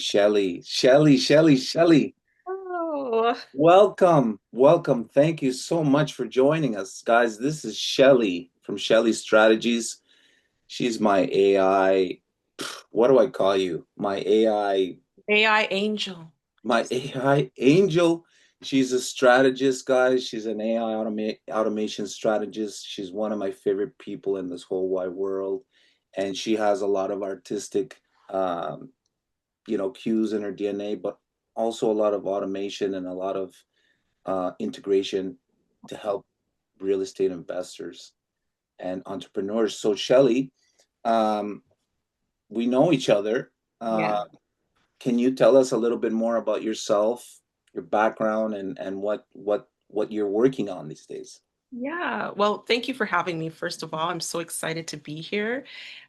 Shelly. Oh, Welcome. Thank you so much for joining us, guys. This is Shelly from Shelly Strategies. She's my AI. What do I call you? AI angel. My AI angel. She's a strategist, guys. She's an AI automation strategist. She's one of my favorite people in this whole wide world, and she has a lot of artistic um, cues in her DNA, but also a lot of automation and a lot of integration to help real estate investors and entrepreneurs. So, Shelly, um, we know each other. Yeah. Uh, can you tell us a little bit more about yourself, your background, and what you're working on these days? Yeah. Well, thank you for having me. First of all, I'm so excited to be here.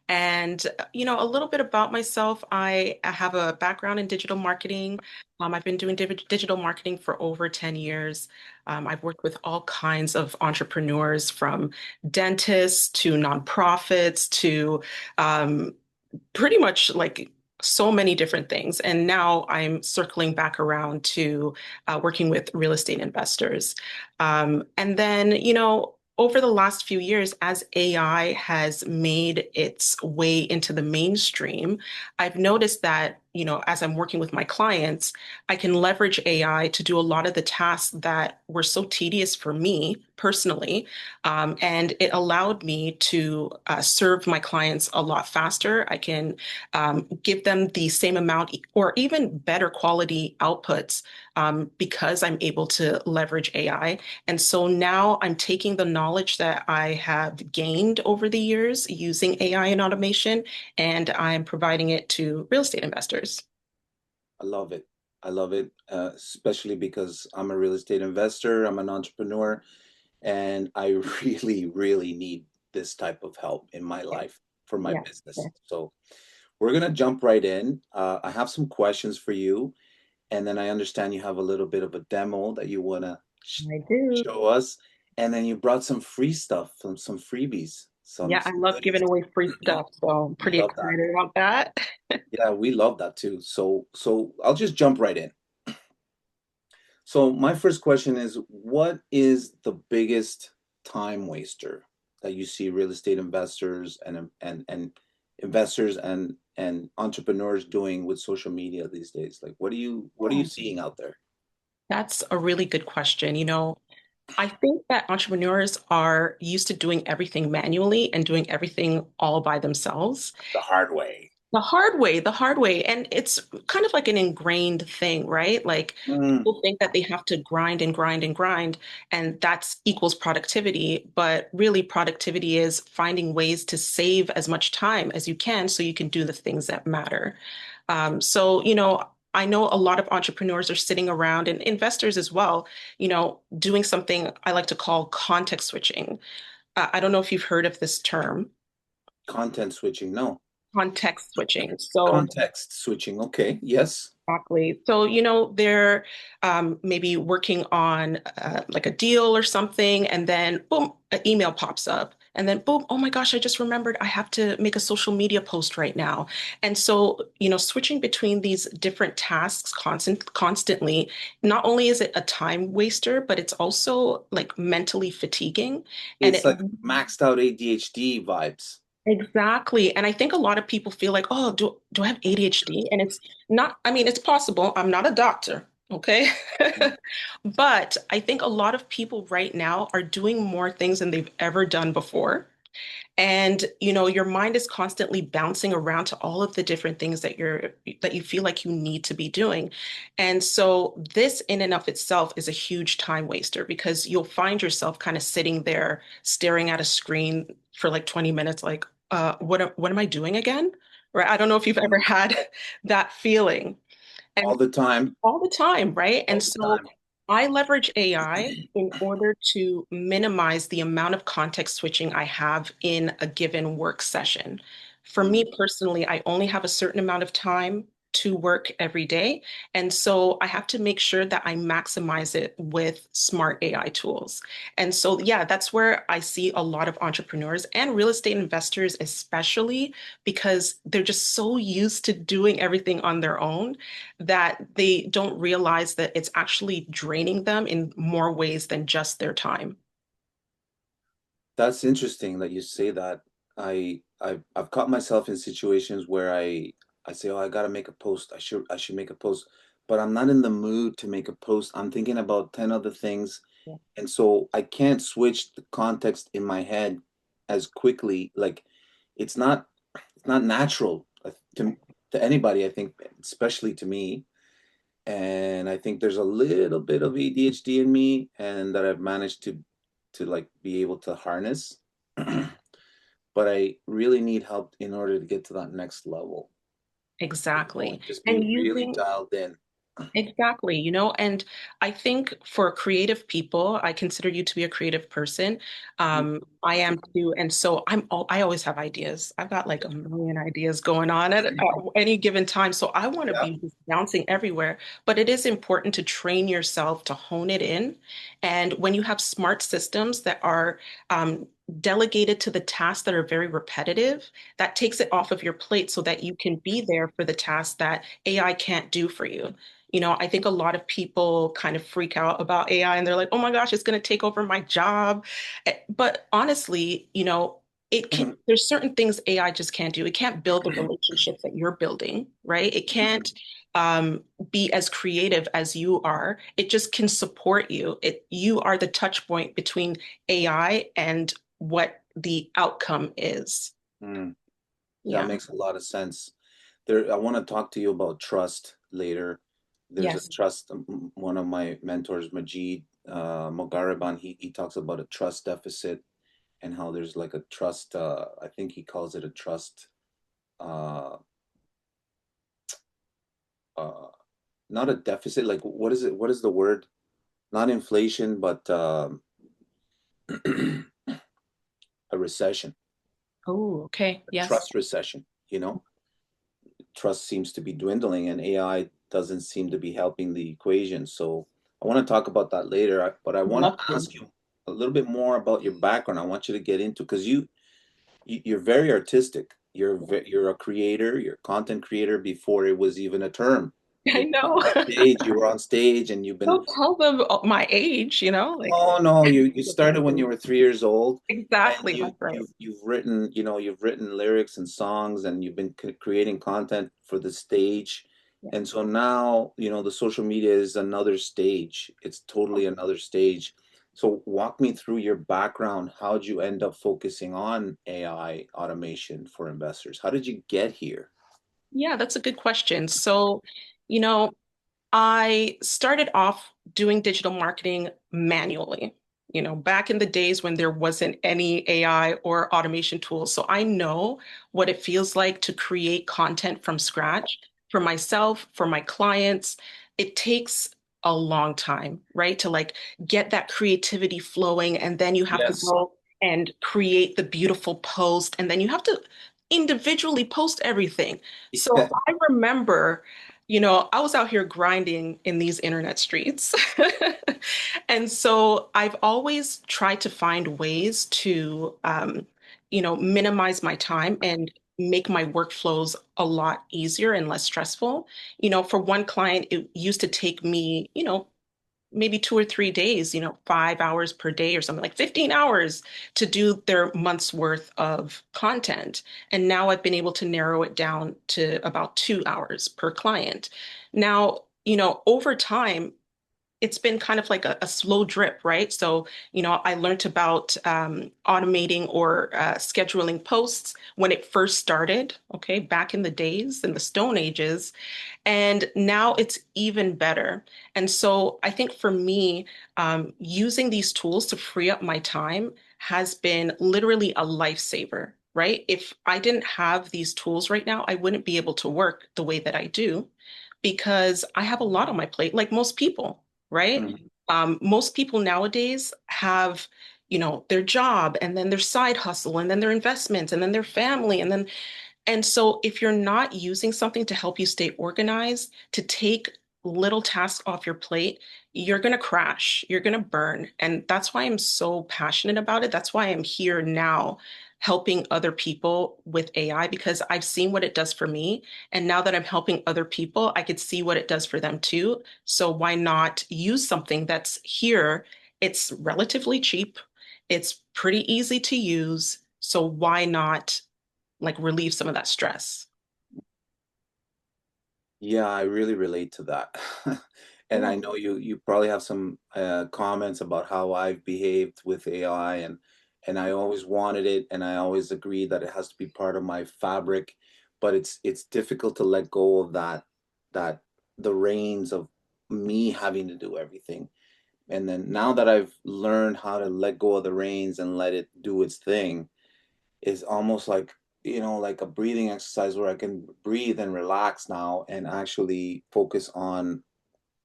And, a little bit about myself. I have a background in digital marketing. I've been doing digital marketing for over 10 years. I've worked with all kinds of entrepreneurs from dentists to nonprofits to um, pretty much like so many different things. And now I'm circling back around to working with real estate investors. And then, over the last few years, as AI has made its way into the mainstream, I've noticed that, as I'm working with my clients, I can leverage AI to do a lot of the tasks that were so tedious for me personally. And it allowed me to serve my clients a lot faster. I can give them the same amount or even better quality outputs because I'm able to leverage AI. And so now I'm taking the knowledge that I have gained over the years using AI and automation, and I'm providing it to real estate investors. I love it. I love it, especially because I'm a real estate investor, I'm an entrepreneur, and I really need this type of help in my Yeah, life for my yeah, business. yeah. So we're gonna jump right in. I have some questions for you, and then I understand you have a little bit of a demo that you wanna I do. show us, and then you brought some free stuff, some freebies, Yeah, I some love goodies. giving away free stuff, so I'm We pretty love that. excited about that. Yeah, we love that too. So I'll just jump right in. So my first question is, what is the biggest time waster that you see real estate investors and investors and entrepreneurs doing with social media these days? Like, what are you seeing out there? That's a really good question. I think that entrepreneurs are used to doing everything manually and doing everything all by themselves. The hard way. The hard way. And it's kind of like an ingrained thing, right? Like Mm, people think that they have to grind and grind and grind, and that's equals productivity. But really, productivity is finding ways to save as much time as you can so you can do the things that matter. I know a lot of entrepreneurs are sitting around and investors as well, doing something I like to call context switching. I don't know if you've heard of this term, content switching. No. context switching. So Context switching. Okay. Yes. exactly. So, they're maybe working on like a deal or something, and then boom, an email pops up. And then boom, oh my gosh, I just remembered I have to make a social media post right now. And so, switching between these different tasks constantly, not only is it a time waster, but it's also like mentally fatiguing. And It's like maxed out ADHD vibes. exactly. And I think a lot of people feel like, oh, do I have ADHD? And it's not, I mean, it's possible. I'm not a doctor, okay? But I think a lot of people right now are doing more things than they've ever done before. And, your mind is constantly bouncing around to all of the different things that you feel like you need to be doing. And so this in and of itself is a huge time waster because you'll find yourself kind of sitting there staring at a screen for like 20 minutes, like, what am I doing again? Right? I don't know if you've ever Mm. had that feeling. All And the time. all the time, right? All And the so time. I leverage AI in order to minimize the amount of context switching I have in a given work session. For Mm. me personally, I only have a certain amount of time. to work every day. And so I have to make sure that I maximize it with smart AI tools. And so, yeah, that's where I see a lot of entrepreneurs and real estate investors, especially because they're just so used to doing everything on their own that they don't realize that it's actually draining them in more ways than just their time. That's interesting that you say that. I've caught myself in situations where I say, "Oh, I gotta make a post. I should make a post," but I'm not in the mood to make a post. I'm thinking about 10 other things, Yeah. and so I can't switch the context in my head as quickly. Like it's not natural to anybody, I think, especially to me. And I think there's a little bit of ADHD in me, and that I've managed to like be able to harness. But I really need help in order to get to that next level, Exactly. and just be And really using dialed in. Exactly, and I think for creative people, I consider you to be a creative person. I Thank you. am too, and so I always have ideas. I've got like a million ideas going on at any given time, so I want to Yeah. be just bouncing everywhere. But it is important to train yourself to hone it in, and when you have smart systems that are delegated to the tasks that are very repetitive, that takes it off of your plate so that you can be there for the tasks that AI can't do for you. I think a lot of people kind of freak out about AI and they're like, oh my gosh, it's going to take over my job. But honestly, there's certain things AI just can't do. It can't build the relationships that you're building, right? It can't be as creative as you are. It just can support you. You are the touch point between AI and what the outcome is. Mm, that Yeah. makes a lot of sense. I want to talk to you about trust later. There's a Yes. trust. One of my mentors, Majid Mogariban, he talks about a trust deficit and how there's like a trust. I think he calls it a trust. Uh, uh, Not a deficit. Like what is it? What is the word? Not inflation, but a recession, Oh, okay. a Yes. trust recession. Trust seems to be dwindling, and AI doesn't seem to be helping the equation. So I want to talk about that later, but I want Love to to. ask you a little bit more about your background. I want you to get into because you're very artistic. You're a creator. You're a content creator before it was even a term. I know. You were on stage, and you've been. Don't tell them my age, like Oh no, you started when you were 3 years old, and exactly, that's right. you've written lyrics and songs, and you've been creating content for the stage, Yeah. and so now the social media is another stage. It's totally another stage. So walk me through your background. How'd you end up focusing on AI automation for investors? How did you get here? Yeah, that's a good question. So, you know, I started off doing digital marketing manually, back in the days when there wasn't any AI or automation tools. So I know what it feels like to create content from scratch for myself, for my clients. It takes a long time, right? To like get that creativity flowing, and then you have to Yes. go and create the beautiful post, and then you have to individually post everything. So I remember I was out here grinding in these internet streets. And so I've always tried to find ways to, minimize my time and make my workflows a lot easier and less stressful. For one client, it used to take me, maybe 2 or 3 days, 5 hours per day or something like 15 hours to do their month's worth of content. And now I've been able to narrow it down to about 2 hours per client. Now, over time, it's been kind of like a slow drip, right? So, I learned about automating or scheduling posts when it first started, okay, back in the days, in the Stone Ages. And now it's even better. And so I think for me, using these tools to free up my time has been literally a lifesaver, right? If I didn't have these tools right now, I wouldn't be able to work the way that I do because I have a lot on my plate, like most people, right? Mhm. Most people nowadays have, their job and then their side hustle and then their investments and then their family and then And so if you're not using something to help you stay organized, to take little tasks off your plate, you're going to crash, you're going to burn. And that's why I'm so passionate about it. That's why I'm here now helping other people with AI because I've seen what it does for me. And now that I'm helping other people, I could see what it does for them too. So why not use something that's here? It's relatively cheap. It's pretty easy to use. So why not like relieve some of that stress? Yeah, I really relate to that. And Yeah. I know you probably have some comments about how I've behaved with AI, and I always wanted it, and I always agreed that it has to be part of my fabric, but it's difficult to let go of that the reins of me having to do everything. And then now that I've learned how to let go of the reins and let it do its thing, is almost like, like a breathing exercise where I can breathe and relax now and actually focus on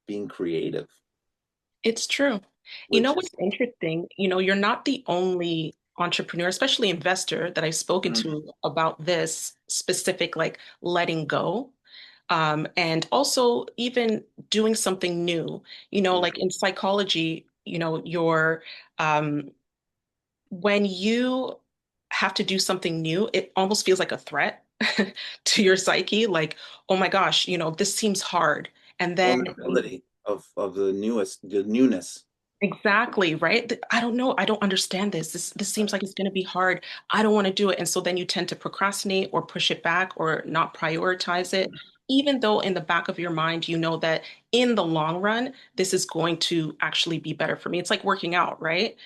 being creative, It's true. You know which is what's interesting? You're not the only entrepreneur, especially investor, that I've spoken mm, to about this specific, like letting go. And also even doing something new. mm, Like in psychology, um, when you have to do something new, it almost feels like a threat to your psyche. Like, oh my gosh, this seems hard. And then vulnerability of the newness. exactly, right? I don't know. I don't understand this. This seems like it's going to be hard. I don't want to do it. And so then you tend to procrastinate or push it back or not prioritize it, even though in the back of your mind, you know that in the long run, this is going to actually be better for me. It's like working out, right?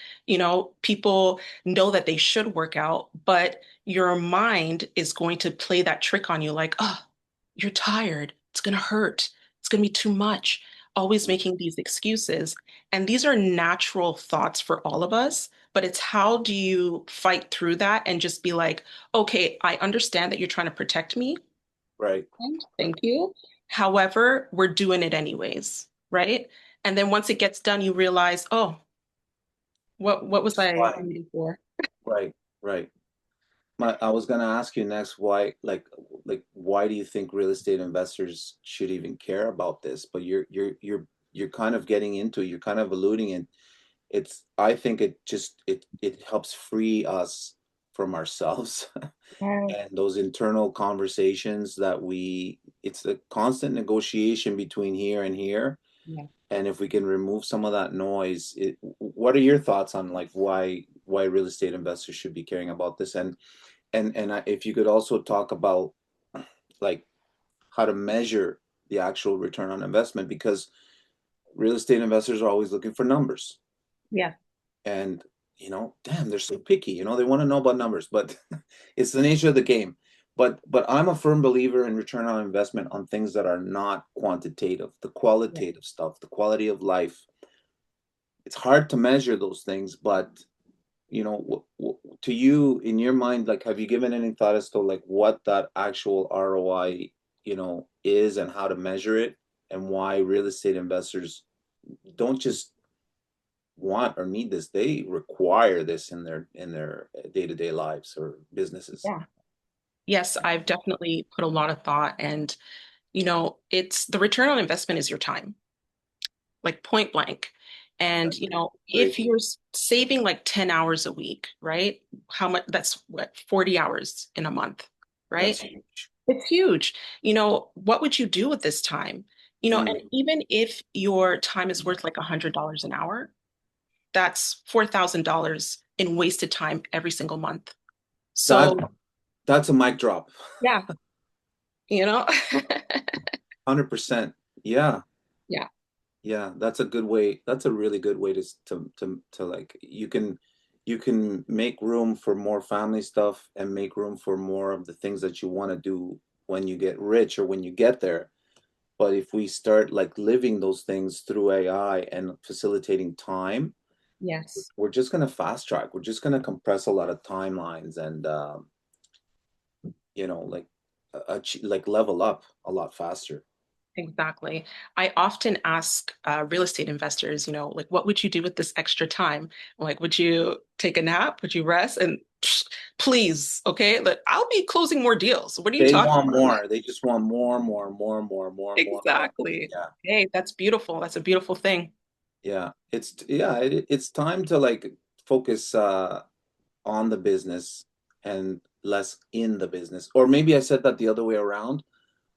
People know that they should work out, but your mind is going to play that trick on you like, oh, you're tired. It's going to hurt. It's going to be too much. Always making these excuses. And these are natural thoughts for all of us, but it's how do you fight through that and just be like, okay, I understand that you're trying to protect me. Right. Thank you. However, we're doing it anyways, right? And then once it gets done, you realize, oh, what was This is I why. waiting for? Right, right. I was gonna ask you next why, like why do you think real estate investors should even care about this? But you're kind of getting into it, you're kind of alluding it. I think it helps free us from ourselves Yeah. and those internal conversations that it's a constant negotiation between here and here. Yeah. And if we can remove some of that noise, what are your thoughts on like why real estate investors should be caring about this? If you could also talk about like how to measure the actual return on investment, because real estate investors are always looking for numbers, Yeah. and damn, they're so picky. They want to know about numbers, but it's the nature of the game. But I'm a firm believer in return on investment on things that are not quantitative, the Yeah. qualitative stuff, the quality of life. It's hard to measure those things, but to you, in your mind, like, have you given any thought as to like what that actual ROI, is, and how to measure it, and why real estate investors don't just want or need this, they require this in their day-to-day lives or businesses. Yeah. Yes, I've definitely put a lot of thought and it's the return on investment is your time, like point blank. And, Agree. if you're saving like 10 hours a week, right? How much, that's what, 40 hours in a month, That's right? huge. It's huge. What would you do with this time? And Mm. even if your time is worth like $100 an hour, that's $4,000 in wasted time every single month. that So, that's a mic drop. yeah, you know? 100%. Yeah. Yeah, Yeah, that's a good way. That's a really good way to like, you can make room for more family stuff and make room for more of the things that you want to do when you get rich or when you get there. But if we start like living those things through AI and facilitating time, yes. we're just going to fast track. We're just going to compress a lot of timelines and like like level up a lot faster. Exactly. I often ask real estate investors, like, what would you do with this extra time? Like, would you take a nap? Would you rest? And Please, okay? I'll be closing more deals. What are you They talking want about? more. They just want more, more, more, more, more, more, more. Exactly. Yeah. Hey, that's beautiful. That's a beautiful thing. Yeah. It's time to like focus on the business and less in the business. Or maybe I said that the other way around,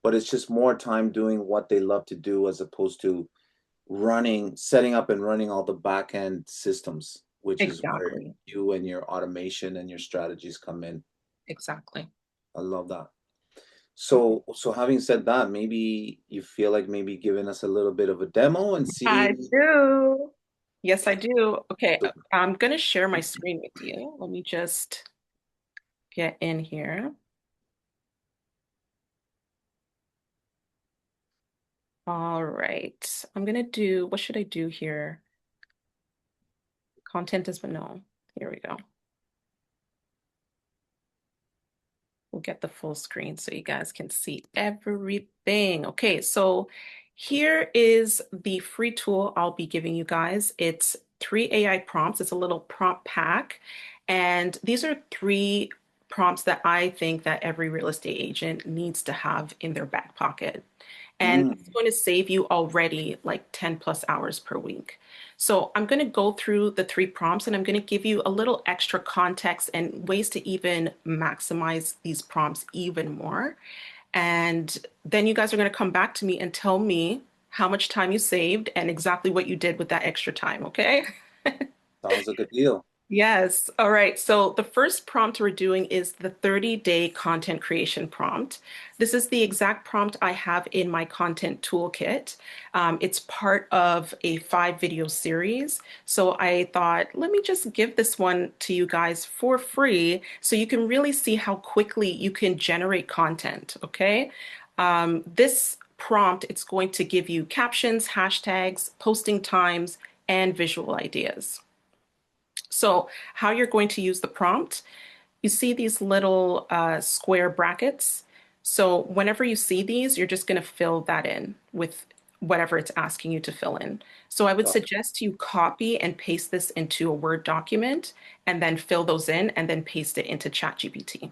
but it's just more time doing what they love to do as opposed to setting up and running all the back end systems, which is where Exactly. you and your automation and your strategies come in. Exactly. I love that. So having said that, maybe you feel like maybe giving us a little bit of a demo and I see. do. Yes, I do. Okay, I'm gonna share my screen with you. Let me just get in here. All right. I'm gonna do, what should I do here? Content is, no. Here we go. We'll get the full screen so you guys can see everything. Okay, so here is the free tool I'll be giving you guys. It's 3 AI prompts. It's a little prompt pack. And these are 3 prompts that I think that every real estate agent needs to have in their back pocket. And it's Mm, going to save you already like 10 plus hours per week. So I'm going to go through the 3 prompts and I'm going to give you a little extra context and ways to even maximize these prompts even more. And then you guys are going to come back to me and tell me how much time you saved and exactly what you did with that extra time, okay? sounds like a deal. Yes. All right. So the first prompt we're doing is the 30-day content creation prompt. This is the exact prompt I have in my content toolkit. It's part of a 5 video series. So I thought, let me just give this one to you guys for free so you can really see how quickly you can generate content. Okay. This prompt, it's going to give you captions, hashtags, posting times, and visual ideas. So how you're going to use the prompt, you see these little square brackets. So whenever you see these, you're just going to fill that in with whatever it's asking you to fill in. So I would Got it. suggest you copy and paste this into a Word document and then fill those in and then paste it into ChatGPT.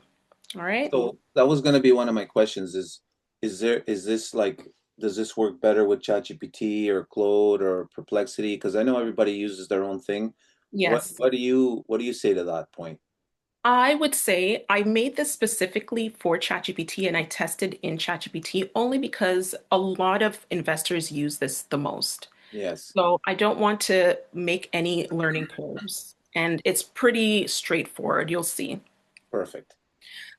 All right. So that was going to be one of my questions is this like does this work better with ChatGPT or Claude or Perplexity? Because I know everybody uses their own thing. What Yes. what do you what do you say to that point? I would say I made this specifically for ChatGPT and I tested in ChatGPT only because a lot of investors use this the most. Yes, So I don't want to make any learning curves. And it's pretty straightforward, you'll see. perfect.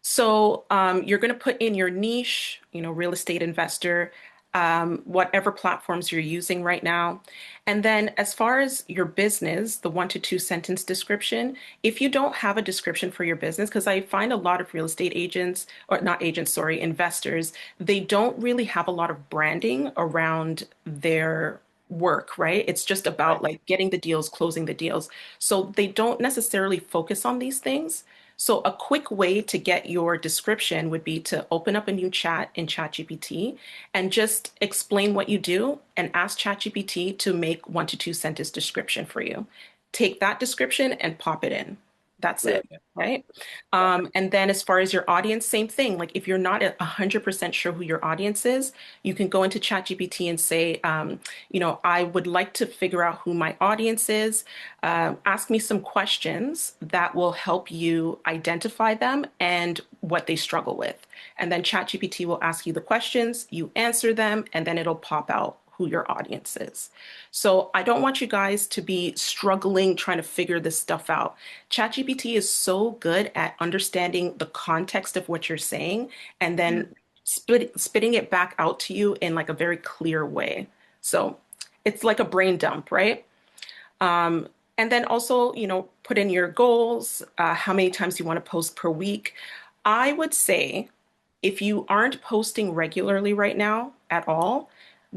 So you're going to put in your niche, real estate investor, whatever platforms you're using right now. And then as far as your business, the 1 to 2 sentence description, if you don't have a description for your business, because I find a lot of real estate agents, or not agents, sorry, investors, they don't really have a lot of branding around their work, right? It's just about Right. like getting the deals, closing the deals. So they don't necessarily focus on these things. So a quick way to get your description would be to open up a new chat in ChatGPT and just explain what you do and ask ChatGPT to make 1 to 2 sentence description for you. Take that description and pop it in. That's it, Brilliant. right? Yeah. And then as far as your audience, same thing. Like if you're not 100% sure who your audience is, you can go into ChatGPT and say, I would like to figure out who my audience is. Ask me some questions that will help you identify them and what they struggle with. And then ChatGPT will ask you the questions, you answer them, and then it'll pop out who your audience is. So I don't want you guys to be struggling trying to figure this stuff out. ChatGPT is so good at understanding the context of what you're saying and then spitting it back out to you in like a very clear way. So it's like a brain dump, right? And then also, put in your goals, how many times you want to post per week. I would say if you aren't posting regularly right now at all,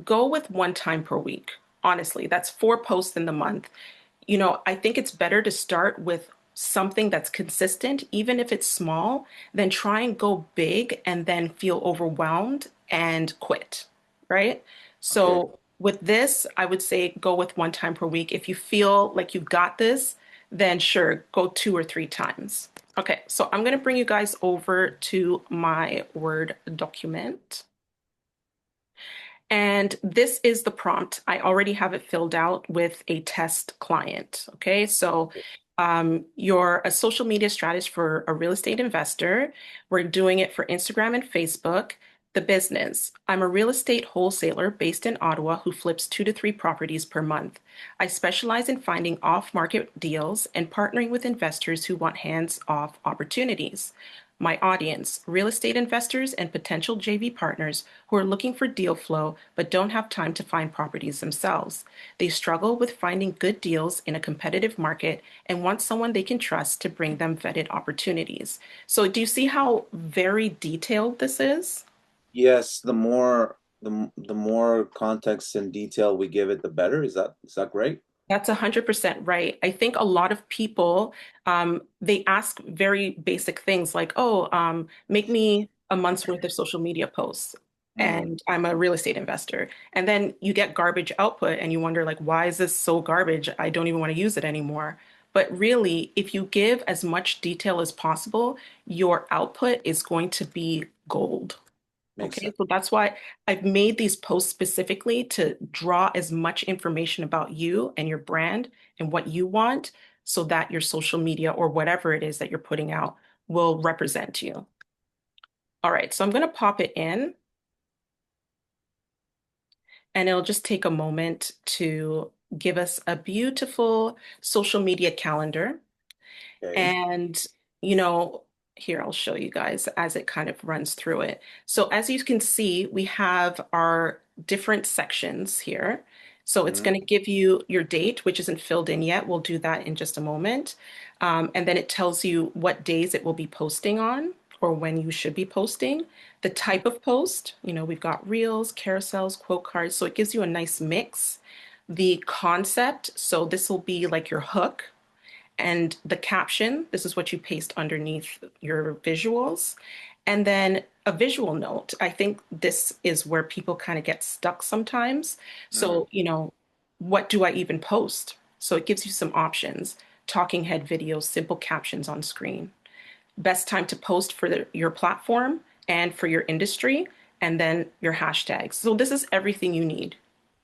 go with 1 time per week. Honestly, that's 4 posts in the month. I think it's better to start with something that's consistent, even if it's small, than try and go big and then feel overwhelmed and quit, right? Okay. So with this, I would say go with 1 time per week. If you feel like you've got this, then sure, go 2 or 3 times. Okay, so I'm going to bring you guys over to my Word document. And this is the prompt. I already have it filled out with a test client. Okay, so you're a social media strategist for a real estate investor. We're doing it for Instagram and Facebook. The business. I'm a real estate wholesaler based in Ottawa who flips 2 to 3 properties per month. I specialize in finding off-market deals and partnering with investors who want hands-off opportunities. My audience, real estate investors and potential JV partners who are looking for deal flow but don't have time to find properties themselves. They struggle with finding good deals in a competitive market and want someone they can trust to bring them vetted opportunities. So, do you see how very detailed this is? Yes, the more context and detail we give it, the better. Is that great? That's 100% right. I think a lot of people, they ask very basic things like, oh, make me a month's worth of social media posts. Mm, And I'm a real estate investor. And then you get garbage output and you wonder, like, why is this so garbage? I don't even want to use it anymore. But really, if you give as much detail as possible, your output is going to be gold. makes Okay, sense. so that's why I've made these posts specifically to draw as much information about you and your brand and what you want so that your social media or whatever it is that you're putting out will represent you. All right, so I'm going to pop it in and it'll just take a moment to give us a beautiful social media calendar. Okay. And, you know, here I'll show you guys as it kind of runs through it. So as you can see, we have our different sections here. So it's Hmm. going to give you your date, which isn't filled in yet. We'll do that in just a moment. And then it tells you what days it will be posting on or when you should be posting. The type of post, we've got reels, carousels, quote cards. So it gives you a nice mix. The concept, so this will be like your hook and the caption, this is what you paste underneath your visuals. And then a visual note. I think this is where people kind of get stuck sometimes. Mm. So, what do I even post? So it gives you some options. Talking head videos, simple captions on screen. Best time to post for your platform and for your industry, and then your hashtags. So this is everything you need.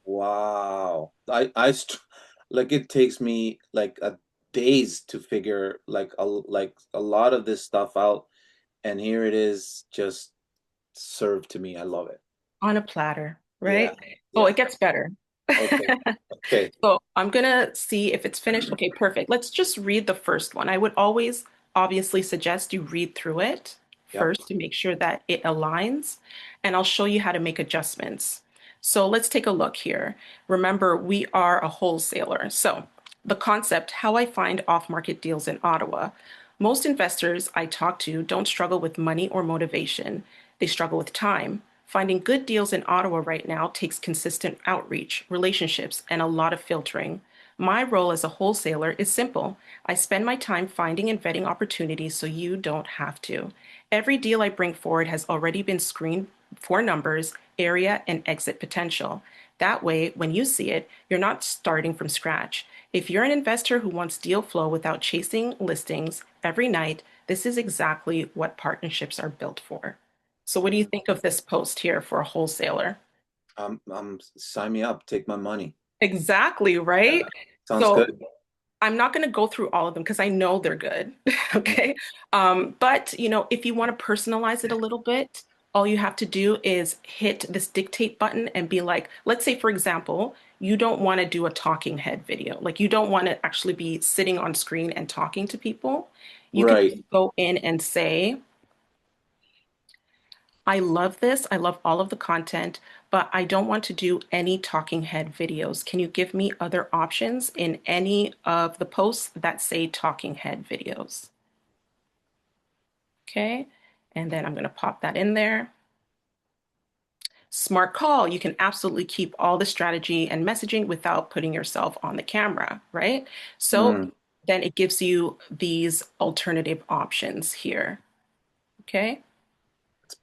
Wow. Like it takes me like a days to figure like a lot of this stuff out, and here it is just served to me. I love it. On a platter, Yeah. right? Oh, Yeah. it gets better. Okay. Okay. So I'm gonna see if it's finished. Okay, perfect. Let's just read the first one. I would always obviously suggest you read through it Yep. first to make sure that it aligns, and I'll show you how to make adjustments. So let's take a look here. Remember, we are a wholesaler. So the concept, how I find off-market deals in Ottawa. Most investors I talk to don't struggle with money or motivation. They struggle with time. Finding good deals in Ottawa right now takes consistent outreach, relationships, and a lot of filtering. My role as a wholesaler is simple. I spend my time finding and vetting opportunities so you don't have to. Every deal I bring forward has already been screened for numbers, area, and exit potential. That way, when you see it, you're not starting from scratch. If you're an investor who wants deal flow without chasing listings every night, this is exactly what partnerships are built for. So, what do you Mm. think of this post here for a wholesaler? Sign me up. Take my money. Exactly, Yeah. right? Sounds So, good. I'm not going to go through all of them because I know they're good. Mm. Okay. But if you want to personalize it a little bit, all you have to do is hit this dictate button and be like, let's say, for example, you don't want to do a talking head video. Like you don't want to actually be sitting on screen and talking to people. You can Right. just go in and say, I love this. I love all of the content, but I don't want to do any talking head videos. Can you give me other options in any of the posts that say talking head videos? Okay. And then I'm going to pop that in there. Smart call. You can absolutely keep all the strategy and messaging without putting yourself on the camera, right? So Mm. then it gives you these alternative options here. Okay.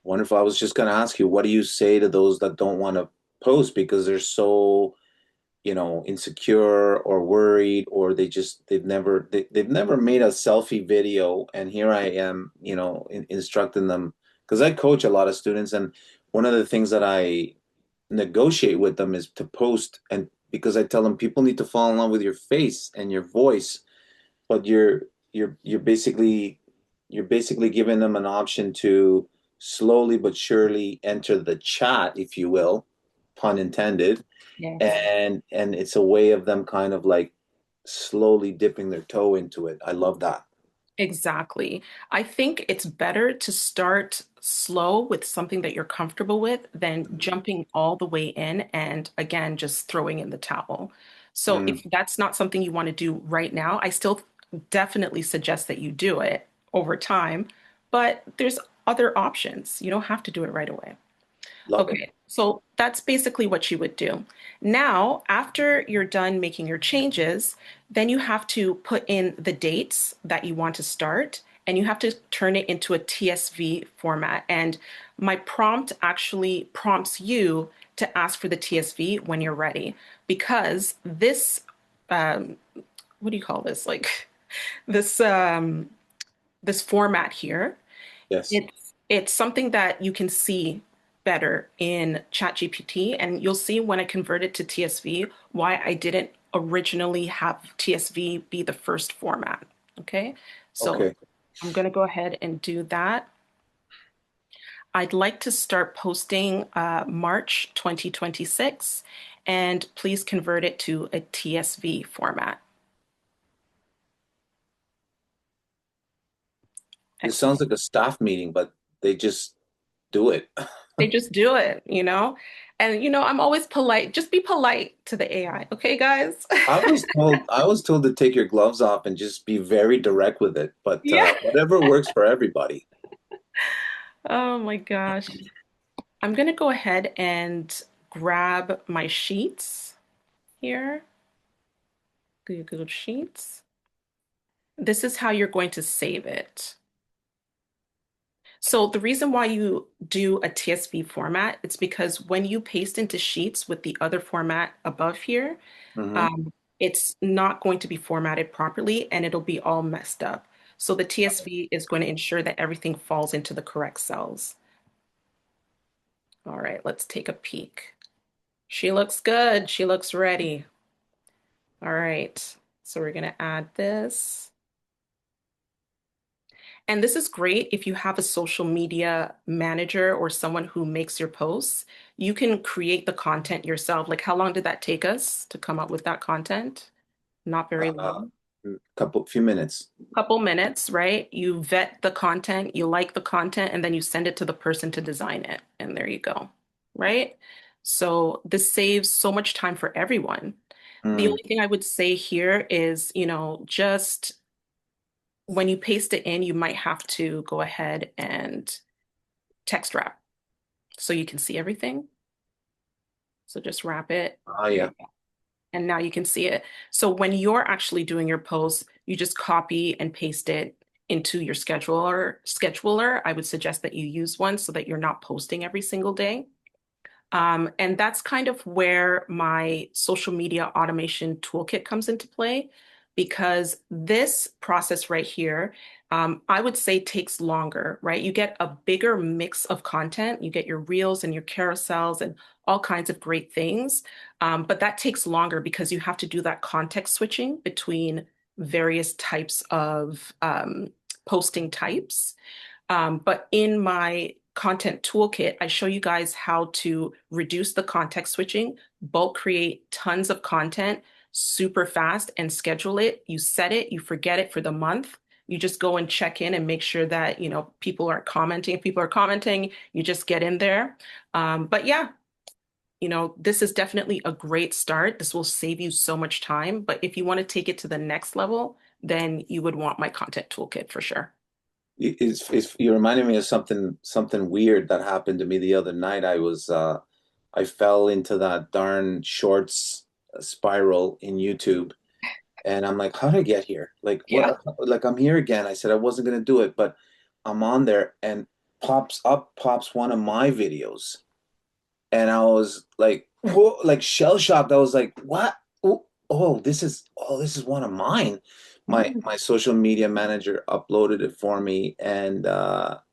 Wonderful. I was just going to ask you, what do you say to those that don't want to post because they're so insecure or worried, or they've never made a selfie video, and here I am, instructing them because I coach a lot of students, and one of the things that I negotiate with them is to post, and because I tell them people need to fall in love with your face and your voice, but you're basically giving them an option to slowly but surely enter the chat, if you will, pun intended, Yes. and it's a way of them kind of like slowly dipping their toe into it. I love that. Exactly. I think it's better to start slow with something that you're comfortable with than jumping all the way in and again just throwing in the towel. So Mm, if that's not something you want to do right now, I still definitely suggest that you do it over time, but there's other options. You don't have to do it right away. love it. Okay, so that's basically what you would do. Now, after you're done making your changes, then you have to put in the dates that you want to start, and you have to turn it into a TSV format. And my prompt actually prompts you to ask for the TSV when you're ready, because this, um, what do you call this? Like this, this format here. Yes. It's something that you can see better in ChatGPT, and you'll see when I convert it to TSV why I didn't originally have TSV be the first format. Okay, so Okay. I'm going to go ahead and do that. I'd like to start posting March 2026, and please convert it to a TSV format. This sounds Excellent. like a staff meeting, but they just do it. They just do it, you know? And, I'm always polite. Just be polite to the AI, okay, guys? I was told to take your gloves off and just be very direct with it, but Yeah. whatever works for everybody. Oh my gosh. I'm gonna go ahead and grab my sheets here, Google Sheets. This is how you're going to save it. So the reason why you do a TSV format, it's because when you paste into Sheets with the other format above here, Hmm. um, it's not going to be formatted properly and it'll be all messed up. So the TSV is going to ensure that everything falls into the correct cells. All right, let's take a peek. She looks good. She looks ready. All right, so we're gonna add this. And this is great if you have a social media manager or someone who makes your posts. You can create the content yourself. Like, how long did that take us to come up with that content? Not very Uh, long. few minutes. Couple minutes, right? You vet the content, you like the content, and then you send it to the person to design it. And there you go, right? So this saves so much time for everyone. The Mm. only thing I would say here is, just when you paste it in, you might have to go ahead and text wrap so you can see everything. So just wrap it. Oh There you yeah. go. And now you can see it. So when you're actually doing your post, you just copy and paste it into your scheduler. I would suggest that you use one so that you're not posting every single day. And that's kind of where my social media automation toolkit comes into play because this process right here, I would say takes longer, right? You get a bigger mix of content. You get your reels and your carousels and all kinds of great things. But that takes longer because you have to do that context switching between various types of posting types. But in my content toolkit, I show you guys how to reduce the context switching, bulk create tons of content super fast and schedule it. You set it, you forget it for the month. You just go and check in and make sure that, people are commenting. If people are commenting, you just get in there. But yeah, this is definitely a great start. This will save you so much time. But if you want to take it to the next level, then you would want my content toolkit for sure. You reminded me of something weird that happened to me the other night. I fell into that darn shorts spiral in YouTube, and I'm like, how did I get here? Like Yeah. what? Like I'm here again. I said I wasn't gonna do it, but I'm on there, and pops one of my videos, and I was like, well, like shell shocked. I was like, what? This is one of mine. Mm, My social media manager uploaded it for me, and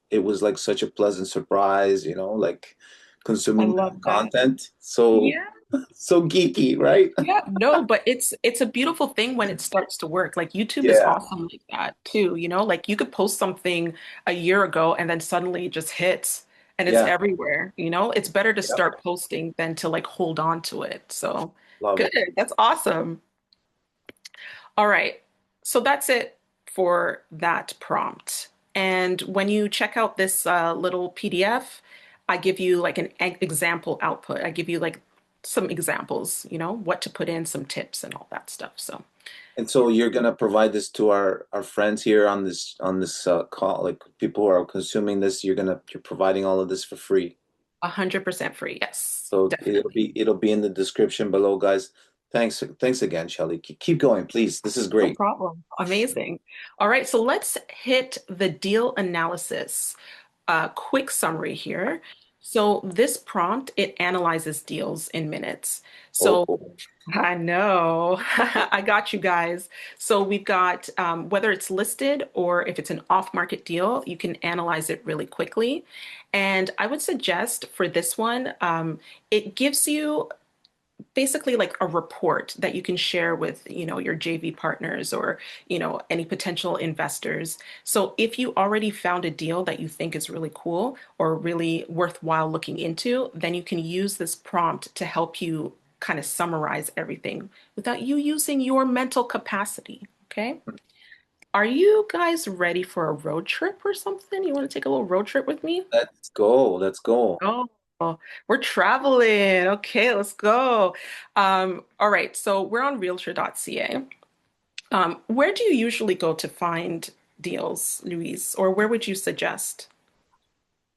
it was like such a pleasant surprise, like I consuming that love that. content. So Yeah. so geeky, right? Yeah, no, but it's a beautiful thing when it starts to work. Like YouTube is Yeah, awesome like that too, Like you could post something a year ago and then suddenly it just hits and it's yeah, everywhere. It's better to yep. start posting than to like hold on to it. So Love good. it. That's awesome. All right. So that's it for that prompt. And when you check out this little PDF, I give you like an example output. I give you like some examples, what to put in, some tips and all that stuff. So And so you're gonna provide this to our friends here on this call, like people who are consuming this. You're providing all of this for free. 100% free. Yes, So definitely. it'll be in the description below, guys. Thanks again, Shelly. Keep going, please. This is No great. problem. Amazing. All right. So let's hit the deal analysis. Quick summary here. So this prompt, it analyzes deals in minutes. Oh, So oh, I know. I got you guys. So we've got whether it's listed or if it's an off-market deal, you can analyze it really quickly. And I would suggest for this one, it gives you basically like a report that you can share with, your JV partners or, any potential investors. So if you already found a deal that you think is really cool or really worthwhile looking into, then you can use this prompt to help you kind of summarize everything without you using your mental capacity. Okay. Are you guys ready for a road trip or something? You want to take a little road trip with me? let's go. Let's go. Oh, we're traveling. Okay, let's go. All right, so we're on realtor.ca. Where do you usually go to find deals, Luis, or where would you suggest?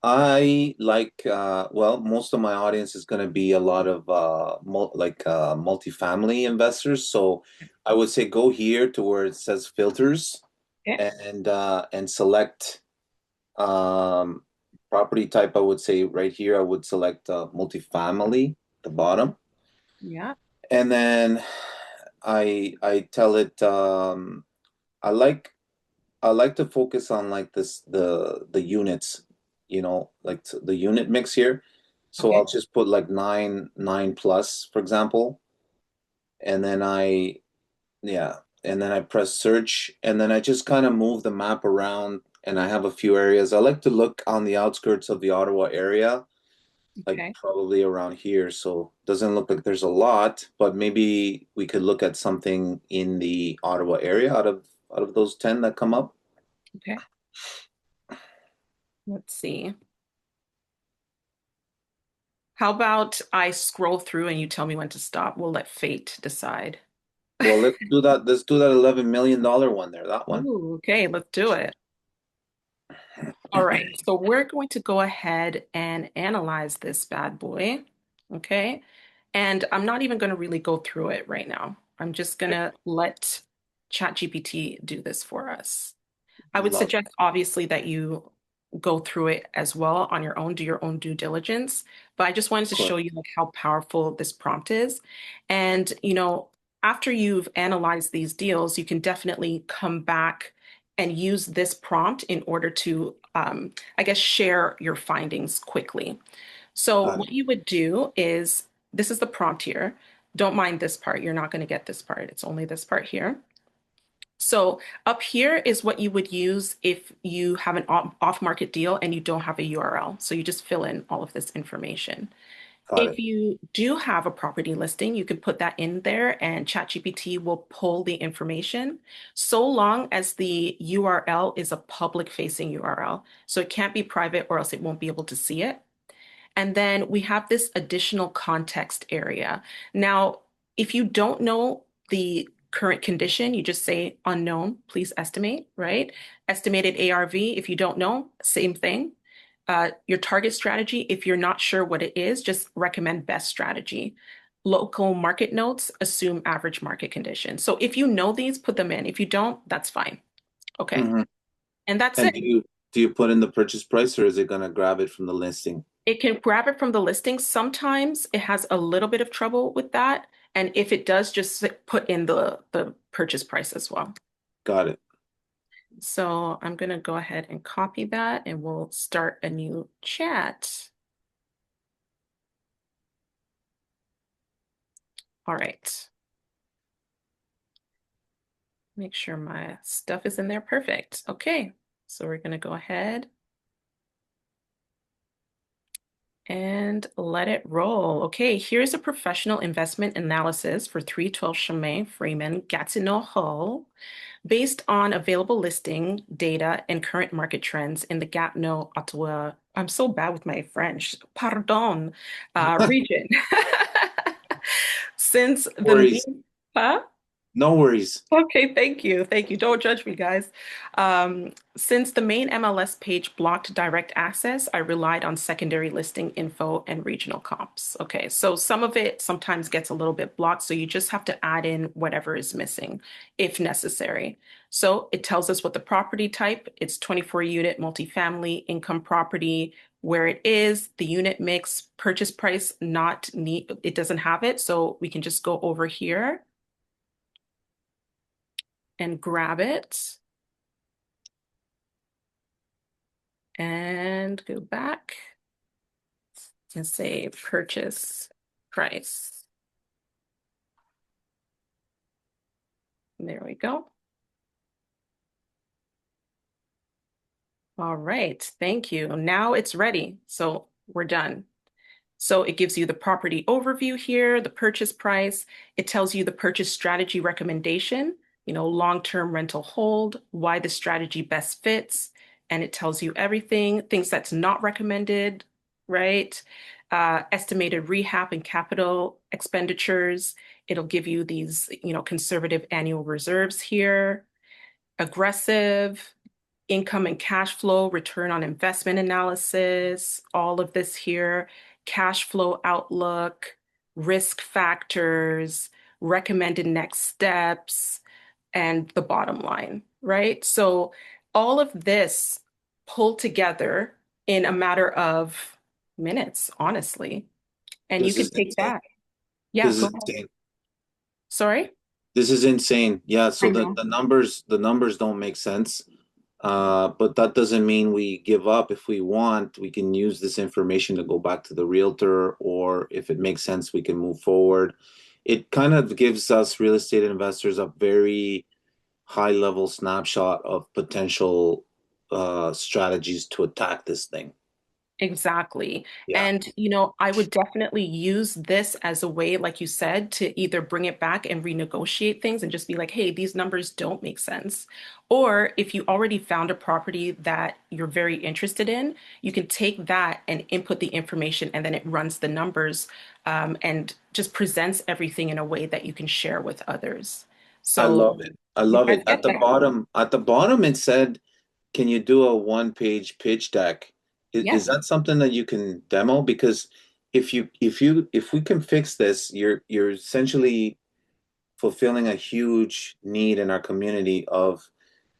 I like well, most of my audience is going to be a lot of multifamily investors. So I would say go here to where it says filters Okay. and select Um, property type, I would say right here, I would select multifamily, the bottom. Yeah. And then I tell it I like I like to focus on like the units, like the unit mix here. So Okay. I'll just put like nine plus, for example, and then yeah, and then I press search, and then I just kind of move the map around, and I have a few areas. I like to look on the outskirts of the Ottawa area, like Okay. probably around here. So doesn't look like there's a lot, but maybe we could look at something in the Ottawa area out of those 10 that come up. Okay. Let's see. How about I scroll through and you tell me when to stop? We'll let fate decide. Well, let's do that. Let's do that $11 million one there, that one. Ooh, okay, let's do it. All right, so we're going to go ahead and analyze this bad boy. Okay. And I'm not even going to really go through it right now. I'm just going to let ChatGPT do this for us. I would Love, suggest, obviously, that you go through it as well on your own, do your own due diligence. But I just wanted of to course. show you like how powerful this prompt is. And, after you've analyzed these deals, you can definitely come back and use this prompt in order to, I guess, share your findings quickly. So Got what it. you would do is, this is the prompt here. Don't mind this part. You're not going to get this part. It's only this part here. So up here is what you would use if you have an off-market deal and you don't have a URL. So you just fill in all of this information. Got If it. you do have a property listing, you can put that in there and ChatGPT will pull the information so long as the URL is a public-facing URL. So it can't be private or else it won't be able to see it. And then we have this additional context area. Now, if you don't know the current condition, you just say unknown, please estimate, right? Estimated ARV, if you don't know, same thing. Your target strategy, if you're not sure what it is, just recommend best strategy. Local market notes, assume average market conditions. So if you know these, put them in. If you don't, that's fine. Okay. Mhm. And that's And it. do you put in the purchase price or is it gonna grab it from the listing? It can grab it from the listing. Sometimes it has a little bit of trouble with that. And if it does, just put in the purchase price as well. Got it. So I'm going to go ahead and copy that and we'll start a new chat. All right. Make sure my stuff is in there. Perfect. Okay. So we're going to go ahead and let it roll. Okay, here's a professional investment analysis for 312 Chemin, Freeman, Gatineau, Hull, based on available listing data and current market trends in the Gatineau, Ottawa. I'm so bad with my French. Pardon, region. Since the Worries. main, huh? No worries. Okay, thank you. Thank you. Don't judge me, guys. Since the main MLS page blocked direct access, I relied on secondary listing info and regional comps. Okay, so some of it sometimes gets a little bit blocked, so you just have to add in whatever is missing if necessary. So it tells us what the property type, it's 24 unit multifamily income property, where it is, the unit mix, purchase price, not need, it doesn't have it. So we can just go over here and grab it and go back and say purchase price. There we go. All right, thank you. Now it's ready. So we're done. So it gives you the property overview here, the purchase price. It tells you the purchase strategy recommendation, long-term rental hold, why the strategy best fits. And it tells you everything, things that's not recommended, right? Estimated rehab and capital expenditures. It'll give you these, conservative annual reserves here, aggressive, income and cash flow, return on investment analysis, all of this here, cash flow outlook, risk factors, recommended next steps, and the bottom line, right? So all of this pulled together in a matter of minutes, honestly. And you This can is take insane. that. Yeah, This is go ahead. insane. Sorry? This is insane. Yeah, I so the, know. the numbers don't make sense. But that doesn't mean we give up. If we want, we can use this information to go back to the realtor, or if it makes sense, we can move forward. It kind of gives us real estate investors a very high level snapshot of potential strategies to attack this thing. Exactly. Yeah, And, I would definitely use this as a way, like you said, to either bring it back and renegotiate things and just be like, hey, these numbers don't make sense. Or if you already found a property that you're very interested in, you can take that and input the information and then it runs the numbers and just presents everything in a way that you can share with others. I So love it. I you love guys it. get that. At the bottom, it said, "Can you do a one-page pitch deck?" Is Yes. that something that you can demo? Because if we can fix this, you're essentially fulfilling a huge need in our community of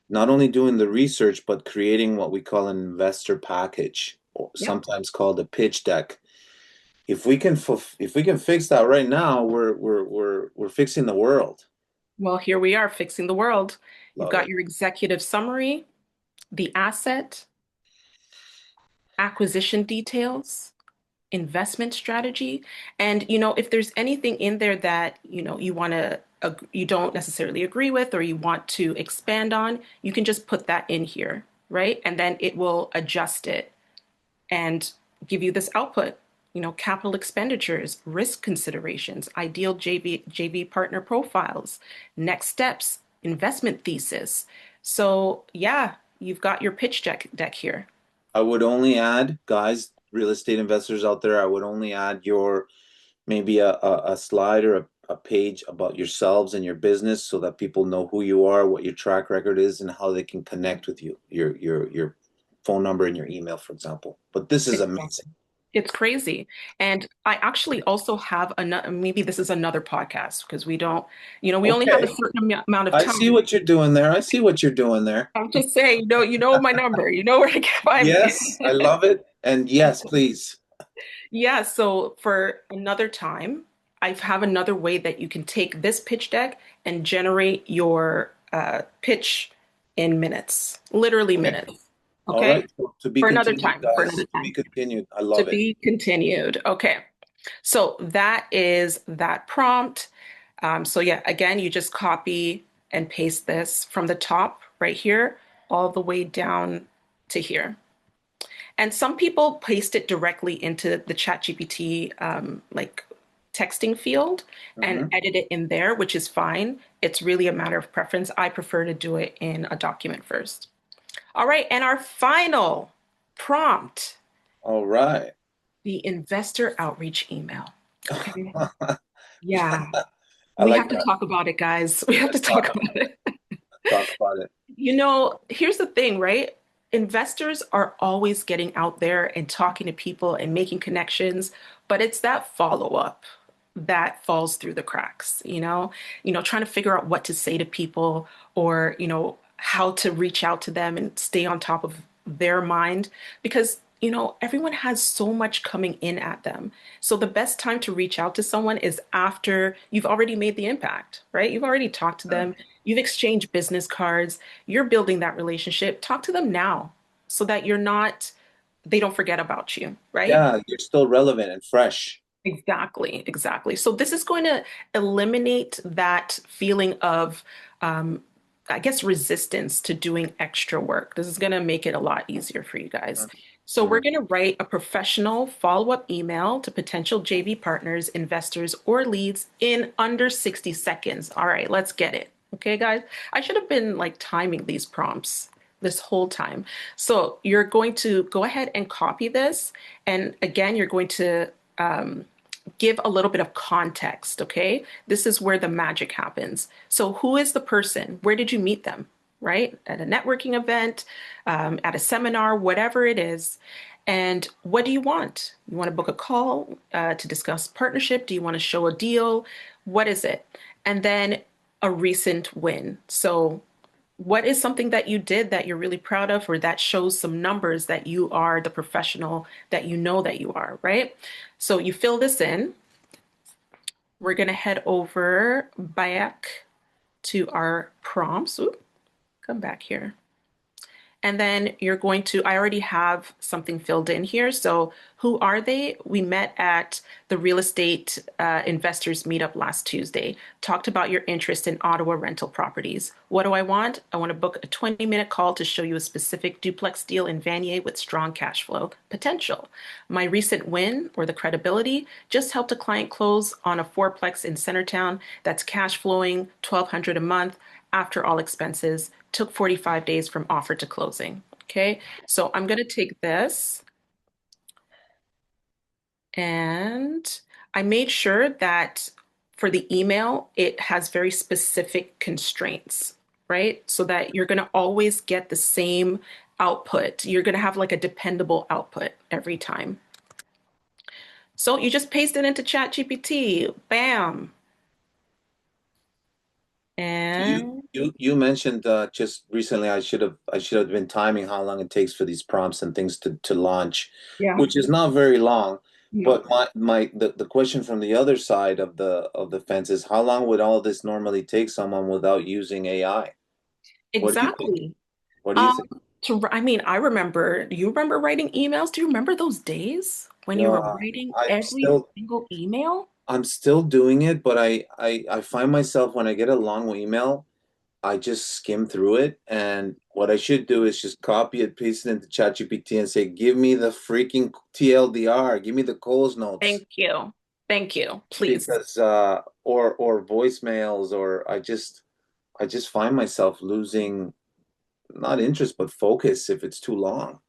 not only doing the research, but creating what we call an investor package, or Yep. sometimes called a pitch deck. If we can fix that right now, we're fixing the world. Well, here we are fixing the world. You've Love got it. your executive summary, the asset, acquisition details, investment strategy. And, if there's anything in there that, you don't necessarily agree with or you want to expand on, you can just put that in here, right? And then it will adjust it and give you this output. Capital expenditures, risk considerations, ideal JV partner profiles, next steps, investment thesis. So yeah, you've got your pitch deck here. I would only add, guys, real estate investors out there, I would only add your maybe a slide or a page about yourselves and your business so that people know who you are, what your track record is, and how they can connect with you, your phone number and your email, for example. But this is Exactly. amazing. It's crazy. And I actually also have another, maybe this is another podcast because we don't, we only have a Okay. certain amount of I see time. what you're doing there. I see what you're doing there. I'm just saying, you know my number, you know where to find me. Yes, I love it. And yes, please. Yeah, so for another time, I have another way that you can take this pitch deck and generate your pitch in minutes, literally Okay. minutes. All Okay? right. So to be For another continued, time, for guys. another To be time. continued. I To love it. be continued. Okay. So that is that prompt. So yeah, again, you just copy and paste this from the top right here all the way down to here. And some people paste it directly into the ChatGPT like texting field and Hmm. edit it in there, which is fine. It's really a matter of preference. I prefer to do it in a document first. All right, and our final prompt, All right. the investor outreach email. Okay. Yeah, I we like have to that. talk about it, guys. We have to Let's talk about it. talk about it. Here's the thing, right? Investors are always getting out there and talking to people and making connections, but it's that follow-up that falls through the cracks, trying to figure out what to say to people or, how to reach out to them and stay on top of their mind because, everyone has so much coming in at them. So the best time to reach out to someone is after you've already made the impact, right? You've already talked to them, you've exchanged business cards, you're building that relationship. Talk to them now so that they don't forget about you, right? Yeah, you're still relevant and fresh. Exactly, exactly. So this is going to eliminate that feeling of, um, I guess, resistance to doing extra work. This is going to make it a lot easier for you guys. So we're Mhm. going to write a professional follow-up email to potential JV partners, investors, or leads in under 60 seconds. All right, let's get it. Okay, guys. I should have been like timing these prompts this whole time. So you're going to go ahead and copy this. And again, you're going to give a little bit of context, okay? This is where the magic happens. So, who is the person? Where did you meet them? Right? At a networking event, at a seminar, whatever it is. And what do you want? You want to book a call to discuss partnership? Do you want to show a deal? What is it? And then a recent win. So, what is something that you did that you're really proud of, or that shows some numbers that you are the professional that you know that you are, right? So you fill this in. We're going to head over back to our prompts. Oop, come back here. And then you're going to, I already have something filled in here. So, who are they? We met at the real estate investors meetup last Tuesday, talked about your interest in Ottawa rental properties. What do I want? I want to book a 20-minute call to show you a specific duplex deal in Vanier with strong cash flow potential. My recent win or the credibility just helped a client close on a fourplex in Centertown that's cash flowing 1,200 a month after all expenses, took 45 days from offer to closing. Okay, so I'm going to take this and I made sure that for the email, it has very specific constraints, right? So that you're going to always get the same output. You're going to have like a dependable output every time. So you just paste it into ChatGPT, bam. So you And you you mentioned just recently I should have been timing how long it takes for these prompts and things to launch, yeah, which is not very long. no, But the question from the other side of the fence is how long would all this normally take someone without using AI? What do you think? exactly. What do you Um, think? I mean, you remember writing emails? Do you remember those days when you were Yeah, writing I'm every still single email? I'm still doing it, but I find myself when I get a long email, I just skim through it, and what I should do is just copy it, paste it into ChatGPT, and say, "Give me the freaking TLDR, give me the Coles notes," Thank you. Thank you. Please. because or voicemails, or I just find myself losing not interest but focus if it's too long.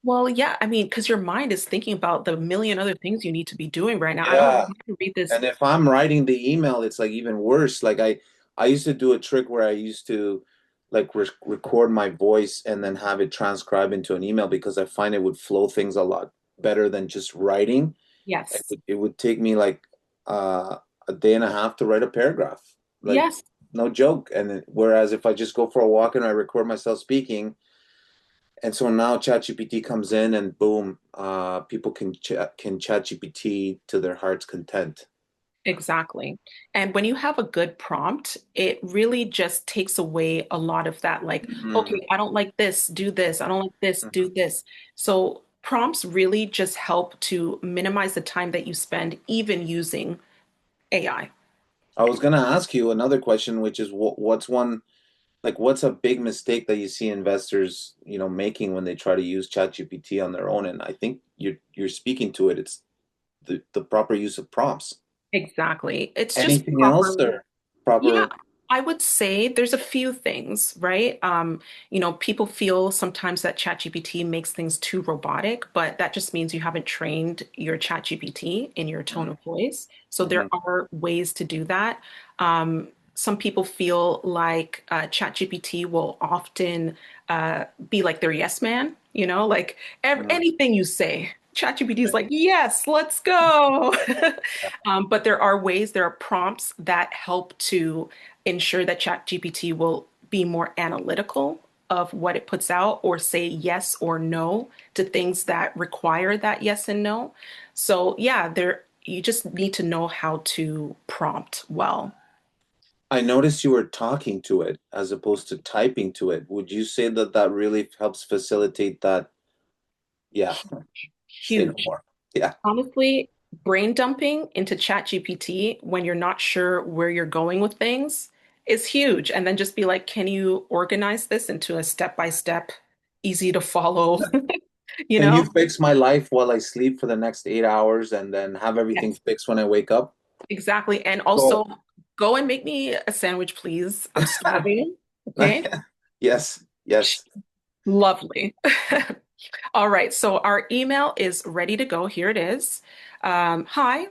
Well, yeah, I mean, because your mind is thinking about the million other things you need to be doing right now. I don't Yeah, have to read this. and if I'm writing the email, it's like even worse. Like I used to do a trick where I used to like record my voice and then have it transcribe into an email because I find it would flow things a lot better than just writing. It Yes. would, it would take me like a day and a half to write a paragraph. Like Yes. no joke. Whereas if I just go for a walk and I record myself speaking, And so now ChatGPT comes in and boom, people can ChatGPT to their heart's content. Exactly. And when you have a good prompt, it really just takes away a lot of that, like, Mhm, okay, I don't like this, do this. I don't like this, do mhm. this. So prompts really just help to minimize the time that you spend even using AI. I was gonna ask you another question, which is what's one like what's a big mistake that you see investors, making when they try to use ChatGPT on their own? And I think you're speaking to it. It's the proper use of prompts. Exactly. It's just Anything else proper. or Yeah, proper? I would say there's a few things, right? People feel sometimes that ChatGPT makes things too robotic, but that just means you haven't trained your ChatGPT in your tone of voice. So there Mhm. are ways to do that. Some people feel like ChatGPT will often be like their yes man, like Mhm. anything you say. ChatGPT is like, yes, let's go. But there are prompts that help to ensure that ChatGPT will be more analytical of what it puts out or say yes or no to things that require that yes and no. So yeah, you just need to know how to prompt well. I noticed you were talking to it as opposed to typing to it. Would you say that that really helps facilitate that? Yeah, say no Huge. more. Yeah. Honestly, brain dumping into ChatGPT when you're not sure where you're going with things is huge. And then just be like, can you organize this into a step by step, easy to follow, you Can you know? fix my life while I sleep for the next 8 hours and then have everything Yes, fixed when I wake up? exactly. And also So, go and make me a sandwich, please. I'm starving. Okay. yes, yes. Lovely. All right, so our email is ready to go. Here it is. Hi,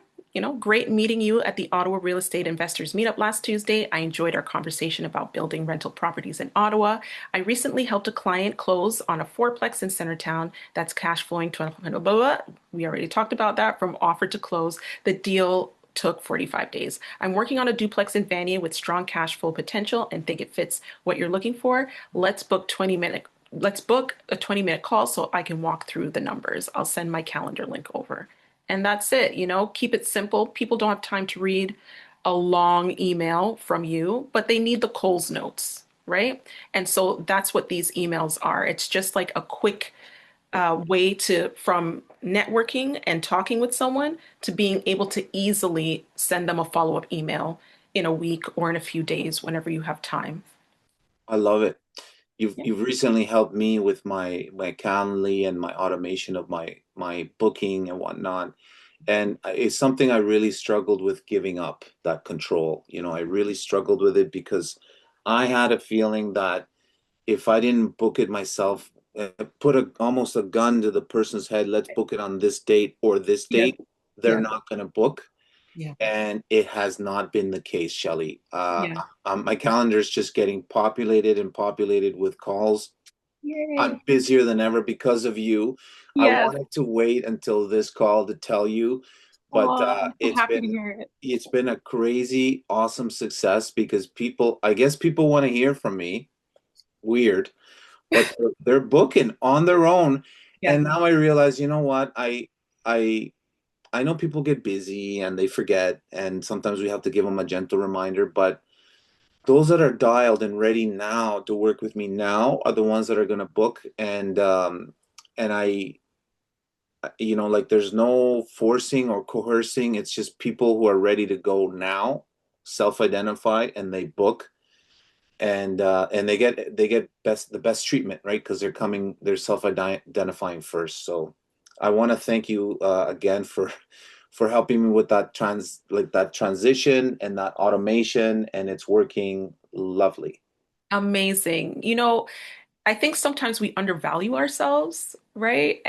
great meeting you at the Ottawa Real Estate Investors Meetup last Tuesday. I enjoyed our conversation about building rental properties in Ottawa. I recently helped a client close on a fourplex in Centertown that's cash flowing 12 blah, blah, blah. We already talked about that from offer to close. The deal took 45 days. I'm working on a duplex in Vanier with strong cash flow potential and think it fits what you're looking for. Let's book a 20-minute call so I can walk through the numbers. I'll send my calendar link over. And that's it, keep it simple. People don't have time to read a long email from you, but they need the Coles notes, right? And so that's what these emails are. It's just like a quick way from networking and talking with someone to being able to easily send them a follow-up email in a week or in a few days whenever you have time. I love it. You've Yeah. you've recently helped me with my Calendly and my automation of my booking and whatnot. And it's something I really struggled with giving up, that control. I really struggled with it because I had a feeling that if I didn't book it myself, put almost a gun to the person's head, let's book it on this date or this Yeah. date, they're Yeah. not going to book. Yeah. And it has not been the case, Shelly. Yeah. My calendar is just getting populated and populated with calls. Yay. I'm busier than ever because of you. I Yes. wanted to wait until this call to tell you, but Oh, I'm so happy to hear it. it's been a crazy, awesome success because I guess people want to hear from me. Weird, but they're booking on their own. Yeah. And now I realize, you know what? I I know people get busy and they forget, and sometimes we have to give them a gentle reminder, but those that are dialed and ready now to work with me now are the ones that are going to book. And like there's no forcing or coercing. It's just people who are ready to go now, self-identify, and they book, and they get the best treatment, right? Because they're self-identifying first. So I want to thank you again for helping me with that transition and that automation, and it's working lovely. Amazing. I think sometimes we undervalue ourselves, right?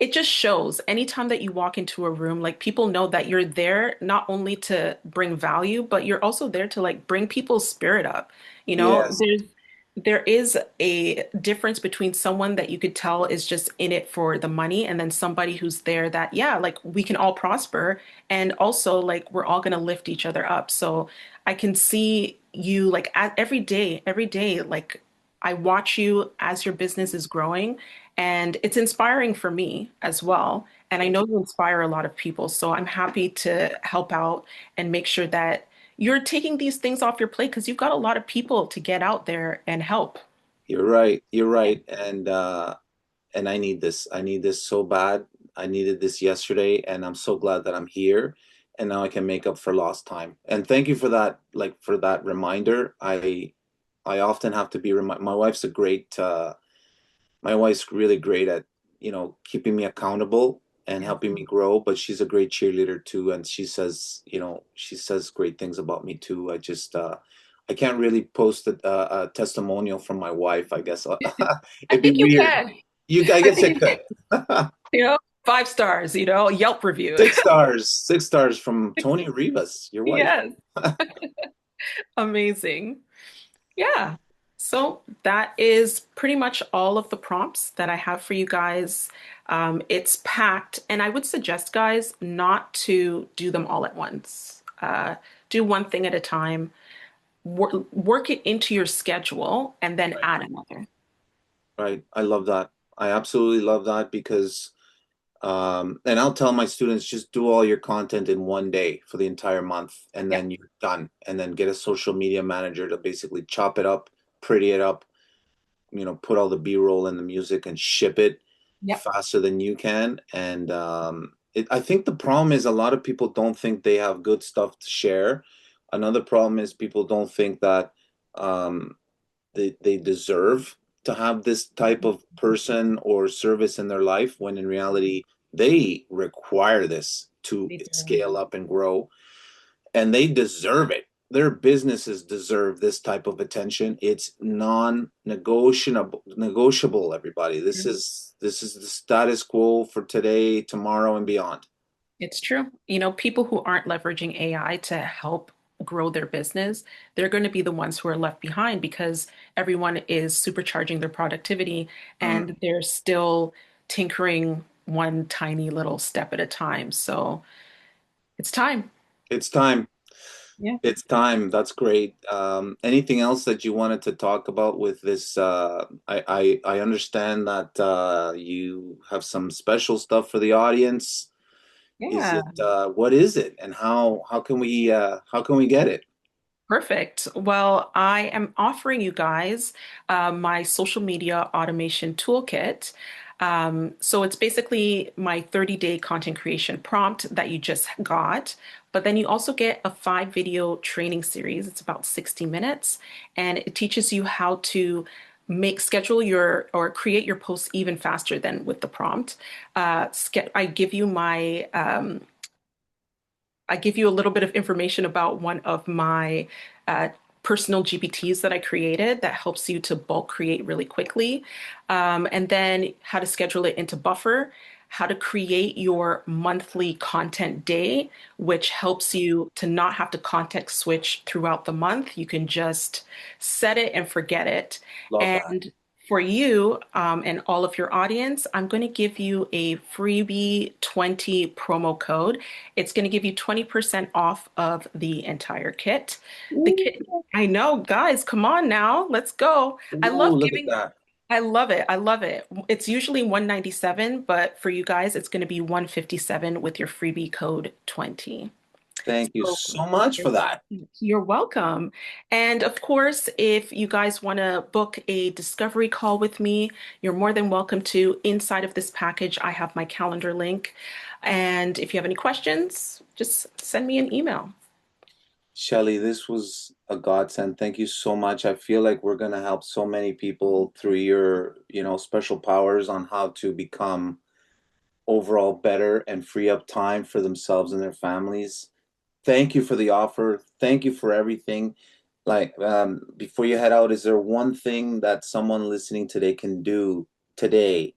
It just shows anytime that you walk into a room, like people know that you're there not only to bring value, but you're also there to like bring people's spirit up. You know, Yes. there is a difference between someone that you could tell is just in it for the money and then somebody who's there that, yeah, like we can all prosper and also like we're all going to lift each other up. So I can see you like every day, like I watch you as your business is growing, and it's inspiring for me as well. And I know you inspire a lot of people, so I'm happy to help out and make sure that you're taking these things off your plate because you've got a lot of people to get out there and help. You're right. You're right. And I need this. I need this so bad. I needed this yesterday, and I'm so glad that I'm here. And now I can make up for lost time. And thank you for that, like for that reminder. I often have to be remind. My wife's really great at, keeping me accountable and Yeah. helping me grow, but she's a great cheerleader too. And she says great things about me too. I can't really post a testimonial from my wife, I guess. I It'd be think you weird. can. I I guess think I you can. could. 5 stars, Yelp review. 6 stars, 6 stars from Tony Rivas, your wife. Yes. Amazing. Yeah. So that is pretty much all of the prompts that I have for you guys. It's packed, and I would suggest, guys, not to do them all at once. Do one thing at a time, work it into your schedule, and then Right. add another. Right. I love that. I absolutely love that because and I'll tell my students just do all your content in one day for the entire month and Yep. then you're done. And then get a social media manager to basically chop it up, pretty it up, put all the B-roll and the music and ship it Yep. faster than you can. And I think the problem is a lot of people don't think they have good stuff to share. Another problem is people don't think that um, they deserve to have this type of person or service in their life when in reality they require this to They do. scale up and grow and they deserve it. Their businesses deserve this type of attention. It's non-negotiable, everybody. This is the status quo for today, tomorrow, and beyond. It's true. People who aren't leveraging AI to help grow their business, they're going to be the ones who are left behind because everyone is supercharging their productivity Mm. and they're still tinkering one tiny little step at a time. So it's time. It's time. Yeah. It's time. That's great. Anything else that you wanted to talk about with this? I understand that you have some special stuff for the audience. Is Yeah. it what is it, and how can we get it? Perfect. Well, I am offering you guys my social media automation toolkit. So it's basically my 30-day content creation prompt that you just got. But then you also get a 5 video training series. It's about 60 minutes, and it teaches you how to schedule your or create your posts even faster than with the prompt. I give you I give you a little bit of information about one of my uh, personal GPTs that I created that helps you to bulk create really quickly. And then how to schedule it into Buffer, how to create your monthly content day, which helps you to not have to context switch throughout the month. You can just set it and forget it. Love that. And for you and all of your audience, I'm going to give you a freebie 20 promo code. It's going to give you 20% off of the entire kit. The Ooh, kit, I know, guys, come on now. Let's go. ooh, look at that. I love it. I love it. It's usually 197, but for you guys, it's going to be 157 with your freebie code 20. Thank you So so much for that. you're welcome. And of course, if you guys want to book a discovery call with me, you're more than welcome to. Inside of this package, I have my calendar link. And if you have any questions, just send me an email. Shelly, this was a godsend. Thank you so much. I feel like we're going to help so many people through your, special powers on how to become overall better and free up time for themselves and their families. Thank you for the offer. Thank you for everything. Like, before you head out, is there one thing that someone listening today can do today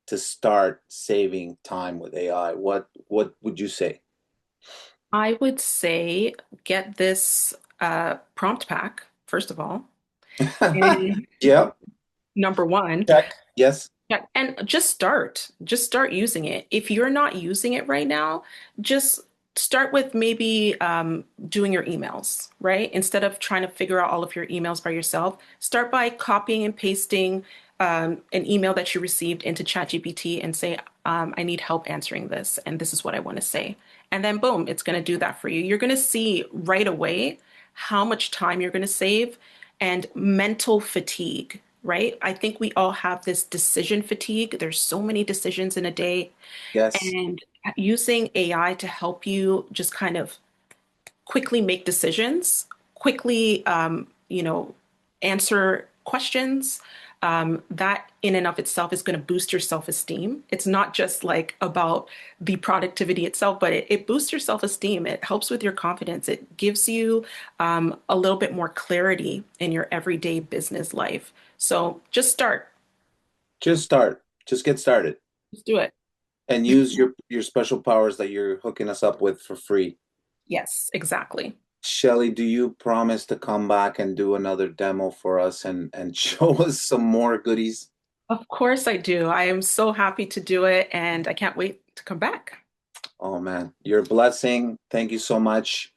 to start saving time with AI? What would you say? I would say get this prompt pack, first of all. And Yep. number one, Check. Yes. yeah, and just start. Just start using it. If you're not using it right now, just start with maybe doing your emails, right? Instead of trying to figure out all of your emails by yourself, start by copying and pasting an email that you received into ChatGPT and say, I need help answering this, and this is what I want to say. And then, boom, it's going to do that for you. You're going to see right away how much time you're going to save and mental fatigue, right? I think we all have this decision fatigue. There's so many decisions in a day, Yes. and using AI to help you just kind of quickly make decisions, quickly, answer questions. That in and of itself is going to boost your self-esteem. It's not just like about the productivity itself, but it boosts your self-esteem. It helps with your confidence. It gives you a little bit more clarity in your everyday business life. So just start. Just start. Just get started Just do it. and use your special powers that you're hooking us up with for free. Yes, exactly. Shelly, do you promise to come back and do another demo for us and show us some more goodies? Of course I do. I am so happy to do it, and I can't wait to come back. Oh man, you're a blessing. Thank you so much.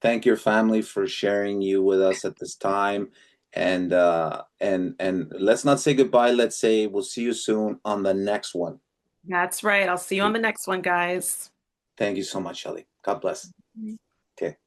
Thank your family for sharing you with us at this time. And let's not say goodbye. Let's say we'll see you soon on the next one. That's right. I'll see you on the next one, guys. Thank you so much, Shelly. God bless. Okay.